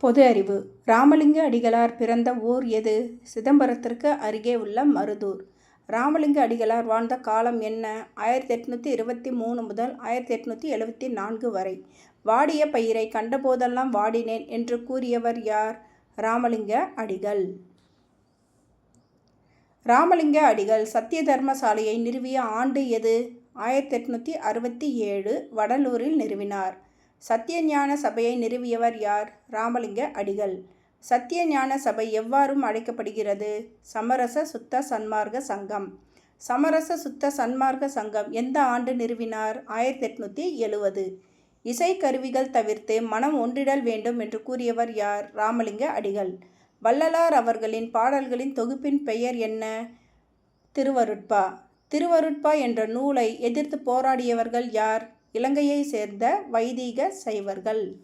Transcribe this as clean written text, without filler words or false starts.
பொது அறிவு. ராமலிங்க அடிகளார் பிறந்த ஊர் எது? சிதம்பரத்திற்கு அருகே உள்ள மருதூர். ராமலிங்க அடிகளார் வாழ்ந்த காலம் என்ன? 1823 முதல் 1874 வரை. வாடிய பயிரை கண்டபோதெல்லாம் வாடினேன் என்று கூறியவர் யார்? ராமலிங்க அடிகள். ராமலிங்க அடிகள் சத்திய தர்மசாலையை நிறுவிய ஆண்டு எது? 1867 வடலூரில் நிறுவினார். சத்தியஞான சபையை நிறுவியவர் யார்? ராமலிங்க அடிகள். சத்தியஞான சபை எவ்வாறும் அழைக்கப்படுகிறது? சமரச சுத்த சன்மார்க்க சங்கம். சமரச சுத்த சன்மார்க்க சங்கம் எந்த ஆண்டு நிறுவினார்? 1870. இசைக்கருவிகள் தவிர்த்து மனம் ஒன்றிடல் வேண்டும் என்று கூறியவர் யார்? ராமலிங்க அடிகள். வள்ளலார் அவர்களின் பாடல்களின் தொகுப்பின் பெயர் என்ன? திருவருட்பா. திருவருட்பா என்ற நூலை எதிர்த்து போராடியவர்கள் யார்? இலங்கையை சேர்ந்த வைதீக சைவர்கள்.